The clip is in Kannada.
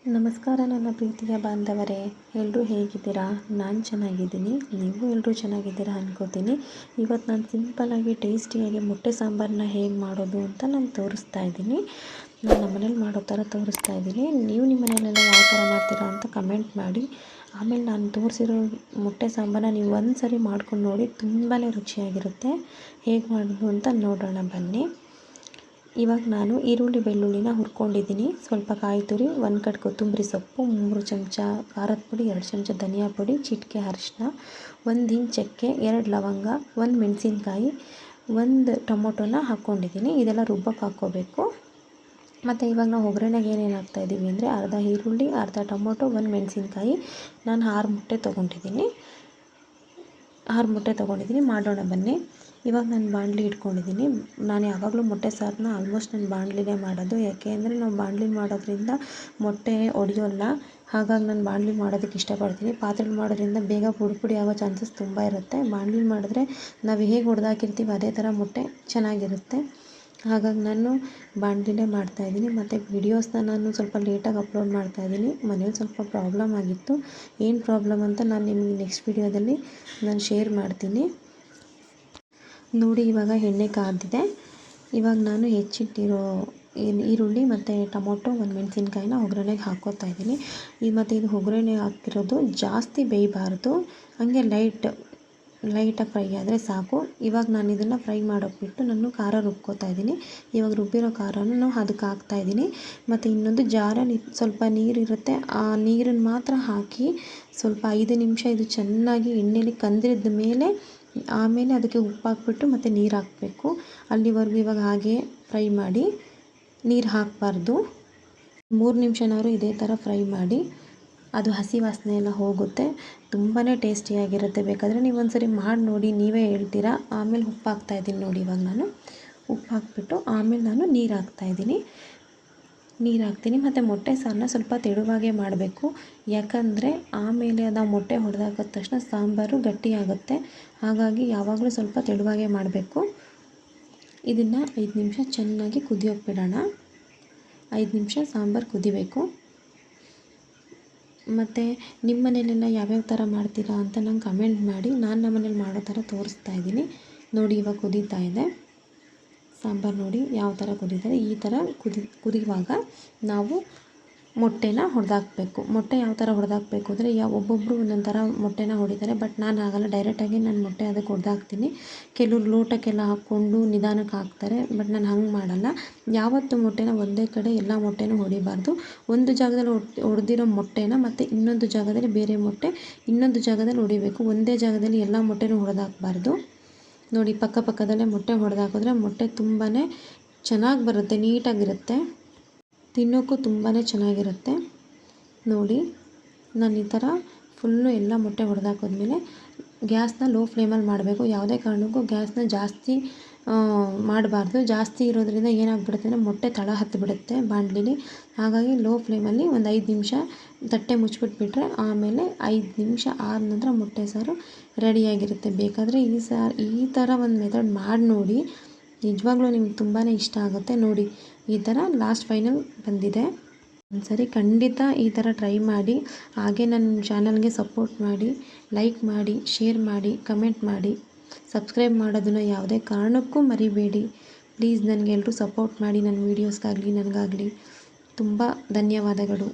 ನಮಸ್ಕಾರ ನನ್ನ ಪ್ರೀತಿಯ ಬಾಂಧವರೇ, ಎಲ್ಲರೂ ಹೇಗಿದ್ದೀರಾ? ನಾನು ಚೆನ್ನಾಗಿದ್ದೀನಿ, ನೀವು ಎಲ್ಲರೂ ಚೆನ್ನಾಗಿದ್ದೀರಾ ಅನ್ಕೋತೀನಿ. ಇವತ್ತು ನಾನು ಸಿಂಪಲ್ಲಾಗಿ ಟೇಸ್ಟಿಯಾಗಿ ಮೊಟ್ಟೆ ಸಾಂಬಾರನ್ನ ಹೇಗೆ ಮಾಡೋದು ಅಂತ ನಾನು ತೋರಿಸ್ತಾ ಇದ್ದೀನಿ. ನಾನು ನಮ್ಮನೇಲಿ ಮಾಡೋ ಥರ ತೋರಿಸ್ತಾ ಇದ್ದೀನಿ. ನೀವು ನಿಮ್ಮ ಮನೆಯಲ್ಲೆಲ್ಲ ಯಾವ ಥರ ಮಾಡ್ತೀರಾ ಅಂತ ಕಮೆಂಟ್ ಮಾಡಿ. ಆಮೇಲೆ ನಾನು ತೋರಿಸಿರೋ ಮೊಟ್ಟೆ ಸಾಂಬಾರನ್ನ ನೀವು ಒಂದು ಸರಿ ಮಾಡ್ಕೊಂಡು ನೋಡಿ, ತುಂಬಾ ರುಚಿಯಾಗಿರುತ್ತೆ. ಹೇಗೆ ಮಾಡೋದು ಅಂತ ನೋಡೋಣ ಬನ್ನಿ. ಇವಾಗ ನಾನು ಈರುಳ್ಳಿ ಬೆಳ್ಳುಳ್ಳಿನ ಹುರ್ಕೊಂಡಿದ್ದೀನಿ. ಸ್ವಲ್ಪ ಕಾಯಿ ತುರಿ, 1 ಕಟ್ ಕೊತ್ತಂಬರಿ ಸೊಪ್ಪು, 3 ಚಮಚ ಖಾರದ ಪುಡಿ, 2 ಚಮಚ ಧನಿಯಾ ಪುಡಿ, ಚಿಟಿಕೆ ಅರಿಶಿನ, 1 ಇಂಚ್ ಚಕ್ಕೆ, 2 ಲವಂಗ, 1 ಮೆಣಸಿನ್ಕಾಯಿ, 1 ಟೊಮೊಟೊನ ಹಾಕ್ಕೊಂಡಿದ್ದೀನಿ. ಇದೆಲ್ಲ ರುಬ್ಬಕ್ಕೆ ಹಾಕ್ಕೋಬೇಕು. ಮತ್ತು ಇವಾಗ ನಾವು ಒಗ್ಗರಣೆಗೆ ಏನೇನು ಹಾಕ್ತಾಯಿದ್ದೀವಿ ಅಂದರೆ ಅರ್ಧ ಈರುಳ್ಳಿ, ಅರ್ಧ ಟೊಮೊಟೊ, 1 ಮೆಣಸಿನ್ಕಾಯಿ. ನಾನು 6 ಮೊಟ್ಟೆ ತೊಗೊಂಡಿದ್ದೀನಿ. ಮಾಡೋಣ ಬನ್ನಿ. ಇವಾಗ ನಾನು ಬಾಣಲಿ ಇಟ್ಕೊಂಡಿದ್ದೀನಿ. ನಾನು ಯಾವಾಗಲೂ ಮೊಟ್ಟೆ ಸಾರನ್ನ ಆಲ್ಮೋಸ್ಟ್ ನಾನು ಬಾಣಲಿನೇ ಮಾಡೋದು. ಯಾಕೆ ಅಂದರೆ ನಾವು ಬಾಣಲಿ ಮಾಡೋದ್ರಿಂದ ಮೊಟ್ಟೆ ಒಡೆಯೋಲ್ಲ. ಹಾಗಾಗಿ ನಾನು ಬಾಣಲಿ ಮಾಡೋದಕ್ಕೆ ಇಷ್ಟಪಡ್ತೀನಿ. ಪಾತ್ರೆಲಿ ಮಾಡೋದ್ರಿಂದ ಬೇಗ ಪುಡಿ ಆಗೋ ಚಾನ್ಸಸ್ ತುಂಬ ಇರುತ್ತೆ. ಬಾಣಲಿ ಮಾಡಿದ್ರೆ ನಾವು ಹೇಗೆ ಹೊಡೆದಾಕಿರ್ತೀವಿ ಅದೇ ಥರ ಮೊಟ್ಟೆ ಚೆನ್ನಾಗಿರುತ್ತೆ. ಹಾಗಾಗಿ ನಾನು ಬಾಣಲಿನೇ ಮಾಡ್ತಾಯಿದ್ದೀನಿ. ಮತ್ತು ವೀಡಿಯೋಸ್ನ ನಾನು ಸ್ವಲ್ಪ ಲೇಟಾಗಿ ಅಪ್ಲೋಡ್ ಮಾಡ್ತಾಯಿದ್ದೀನಿ. ಮನೇಲಿ ಸ್ವಲ್ಪ ಪ್ರಾಬ್ಲಮ್ ಆಗಿತ್ತು. ಏನು ಪ್ರಾಬ್ಲಮ್ ಅಂತ ನಾನು ನಿಮಗೆ ನೆಕ್ಸ್ಟ್ ವೀಡಿಯೋದಲ್ಲಿ ನಾನು ಶೇರ್ ಮಾಡ್ತೀನಿ. ನೋಡಿ, ಇವಾಗ ಎಣ್ಣೆ ಕಾದಿದೆ. ಇವಾಗ ನಾನು ಹೆಚ್ಚಿಟ್ಟಿರೋ ಈರುಳ್ಳಿ ಮತ್ತು ಟೊಮೊಟೊ, 1 ಮೆಣಸಿನ್ಕಾಯಿನ ಒಗ್ಗರಣೆಗೆ ಹಾಕ್ಕೋತಾ ಇದ್ದೀನಿ. ಮತ್ತು ಇದು ಒಗ್ಗರಣೆ ಹಾಕಿರೋದು ಜಾಸ್ತಿ ಬೇಯಬಾರ್ದು, ಹಾಗೆ ಲೈಟಾಗಿ ಫ್ರೈ ಆದರೆ ಸಾಕು. ಇವಾಗ ನಾನು ಇದನ್ನು ಫ್ರೈ ಮಾಡೋಕ್ಕೆ ಬಿಟ್ಟು ನಾನು ಖಾರ ರುಬ್ಕೋತಾ ಇದ್ದೀನಿ. ಇವಾಗ ರುಬ್ಬಿರೋ ಖಾರನ ಅದಕ್ಕೆ ಹಾಕ್ತಾಯಿದ್ದೀನಿ. ಮತ್ತು ಇನ್ನೊಂದು ಜಾರಲ್ಲಿ ಸ್ವಲ್ಪ ನೀರಿರುತ್ತೆ, ಆ ನೀರನ್ನು ಮಾತ್ರ ಹಾಕಿ ಸ್ವಲ್ಪ 5 ನಿಮಿಷ ಇದು ಚೆನ್ನಾಗಿ ಎಣ್ಣೆಲಿ ಕಂದಿದ ಮೇಲೆ ಆಮೇಲೆ ಅದಕ್ಕೆ ಉಪ್ಪು ಹಾಕ್ಬಿಟ್ಟು ಮತ್ತು ನೀರು ಹಾಕಬೇಕು. ಅಲ್ಲಿವರೆಗೂ ಇವಾಗ ಹಾಗೆ ಫ್ರೈ ಮಾಡಿ, ನೀರು ಹಾಕಬಾರ್ದು. 3 ನಿಮಿಷನಾದ್ರು ಇದೇ ಥರ ಫ್ರೈ ಮಾಡಿ. ಅದು ಹಸಿ ವಾಸನೆ ಎಲ್ಲ ಹೋಗುತ್ತೆ. ತುಂಬಾ ಟೇಸ್ಟಿಯಾಗಿರುತ್ತೆ. ಬೇಕಾದರೆ ನೀವು ಒಂದ್ಸರಿ ಮಾಡಿ ನೋಡಿ, ನೀವೇ ಹೇಳ್ತೀರಾ. ಆಮೇಲೆ ಉಪ್ಪು ಹಾಕ್ತಾಯಿದ್ದೀನಿ ನೋಡಿ. ಇವಾಗ ನಾನು ಉಪ್ಪು ಹಾಕ್ಬಿಟ್ಟು ಆಮೇಲೆ ನಾನು ನೀರು ಹಾಕ್ತೀನಿ. ಮತ್ತು ಮೊಟ್ಟೆ ಸಾರನ್ನ ಸ್ವಲ್ಪ ತೆಳುವಾಗೇ ಮಾಡಬೇಕು. ಯಾಕಂದರೆ ಆಮೇಲೆ ನಾವು ಮೊಟ್ಟೆ ಹೊಡೆದಾಕಿದ ತಕ್ಷಣ ಸಾಂಬಾರು ಗಟ್ಟಿಯಾಗುತ್ತೆ. ಹಾಗಾಗಿ ಯಾವಾಗಲೂ ಸ್ವಲ್ಪ ತೆಳುವಾಗೇ ಮಾಡಬೇಕು. ಇದನ್ನು 5 ನಿಮಿಷ ಚೆನ್ನಾಗಿ ಕುದಿಯೋಕೆ ಬಿಡೋಣ. 5 ನಿಮಿಷ ಸಾಂಬಾರು ಕುದಿಬೇಕು. ಮತ್ತು ನಿಮ್ಮ ಮನೇಲೆಲ್ಲ ಯಾವ್ಯಾವ ಥರ ಮಾಡ್ತೀರಾ ಅಂತ ನಂಗೆ ಕಮೆಂಟ್ ಮಾಡಿ. ನಾನು ನಮ್ಮ ಮನೇಲಿ ಮಾಡೋ ಥರ ತೋರಿಸ್ತಾ ಇದ್ದೀನಿ ನೋಡಿ. ಇವಾಗ ಕುದೀತಾ ಇದೆ ಸಾಂಬಾರು. ನೋಡಿ ಯಾವ ಥರ ಕುದೀತಾರೆ. ಈ ಥರ ಕುದಿಯುವಾಗ ನಾವು ಮೊಟ್ಟೆನ ಹೊಡೆದಾಕಬೇಕು. ಮೊಟ್ಟೆ ಯಾವ ಥರ ಹೊಡೆದಾಕಬೇಕು ಅಂದರೆ ಒಬ್ಬೊಬ್ಬರು ಒಂದೊಂದು ಥರ ಮೊಟ್ಟೆನ ಹೊಡಿತಾರೆ. ಬಟ್ ನಾನು ಆಗಲ್ಲ, ಡೈರೆಕ್ಟಾಗಿ ನಾನು ಮೊಟ್ಟೆ ಅದಕ್ಕೆ ಹೊಡೆದಾಕ್ತೀನಿ. ಕೆಲವ್ರು ಲೋಟಕ್ಕೆಲ್ಲ ಹಾಕ್ಕೊಂಡು ನಿಧಾನಕ್ಕೆ ಹಾಕ್ತಾರೆ. ಬಟ್ ನಾನು ಹಂಗೆ ಮಾಡಲ್ಲ. ಯಾವತ್ತು ಮೊಟ್ಟೆನ ಒಂದೇ ಕಡೆ ಎಲ್ಲ ಮೊಟ್ಟೆನೂ ಹೊಡಿಬಾರ್ದು. ಒಂದು ಜಾಗದಲ್ಲಿ ಹೊಡೆದಿರೋ ಮೊಟ್ಟೆನ ಮತ್ತು ಇನ್ನೊಂದು ಜಾಗದಲ್ಲಿ ಬೇರೆ ಮೊಟ್ಟೆ ಇನ್ನೊಂದು ಜಾಗದಲ್ಲಿ ಹೊಡಿಬೇಕು. ಒಂದೇ ಜಾಗದಲ್ಲಿ ಎಲ್ಲ ಮೊಟ್ಟೆನೂ ಹೊಡೆದಾಕಬಾರ್ದು. ನೋಡಿ, ಪಕ್ಕದಲ್ಲೇ ಮೊಟ್ಟೆ ಹೊಡೆದಾಕಿದ್ರೆ ಮೊಟ್ಟೆ ತುಂಬಾ ಚೆನ್ನಾಗಿ ಬರುತ್ತೆ, ನೀಟಾಗಿರುತ್ತೆ, ತಿನ್ನೋಕ್ಕೂ ತುಂಬಾ ಚೆನ್ನಾಗಿರುತ್ತೆ. ನೋಡಿ, ನಾನು ಈ ಥರ ಫುಲ್ಲು ಎಲ್ಲ ಮೊಟ್ಟೆ ಹೊಡೆದಾಕಿದ್ಮೇಲೆ ಗ್ಯಾಸ್ನ ಲೋ ಫ್ಲೇಮಲ್ಲಿ ಮಾಡಬೇಕು. ಯಾವುದೇ ಕಾರಣಕ್ಕೂ ಗ್ಯಾಸ್ನ ಜಾಸ್ತಿ ಮಾಡಬಾರ್ದು. ಜಾಸ್ತಿ ಇರೋದ್ರಿಂದ ಏನಾಗ್ಬಿಡುತ್ತೆ ಅಂದರೆ ಮೊಟ್ಟೆ ತಳ ಹತ್ತಿಬಿಡುತ್ತೆ ಬಾಣಲಿಲಿ. ಹಾಗಾಗಿ ಲೋ ಫ್ಲೇಮಲ್ಲಿ ಒಂದು 5 ನಿಮಿಷ ತಟ್ಟೆ ಮುಚ್ಚಿಬಿಟ್ಬಿಟ್ರೆ ಆಮೇಲೆ 5 ನಿಮಿಷ ಆದ ನಂತರ ಮೊಟ್ಟೆ ಸಾರು ರೆಡಿಯಾಗಿರುತ್ತೆ. ಬೇಕಾದರೆ ಈ ಥರ ಒಂದು ಮೆಥಡ್ ಮಾಡಿ ನೋಡಿ, ನಿಜವಾಗ್ಲೂ ನಿಮ್ಗೆ ತುಂಬಾ ಇಷ್ಟ ಆಗುತ್ತೆ. ನೋಡಿ, ಈ ಥರ ಲಾಸ್ಟ್ ಫೈನಲ್ ಬಂದಿದೆ. ಒಂದ್ಸರಿ ಖಂಡಿತ ಈ ಥರ ಟ್ರೈ ಮಾಡಿ. ಹಾಗೆ ನನ್ನ ಚಾನಲ್ಗೆ ಸಪೋರ್ಟ್ ಮಾಡಿ, ಲೈಕ್ ಮಾಡಿ, ಶೇರ್ ಮಾಡಿ, ಕಮೆಂಟ್ ಮಾಡಿ. ಸಬ್ಸ್ಕ್ರೈಬ್ ಮಾಡೋದನ್ನು ಯಾವುದೇ ಕಾರಣಕ್ಕೂ ಮರಿಬೇಡಿ. ಪ್ಲೀಸ್ ನನಗೆ ಎಲ್ಲರೂ ಸಪೋರ್ಟ್ ಮಾಡಿ. ನನ್ನ ವೀಡಿಯೋಸ್ಗಾಗಲಿ ನನಗಾಗಲಿ ತುಂಬ ಧನ್ಯವಾದಗಳು.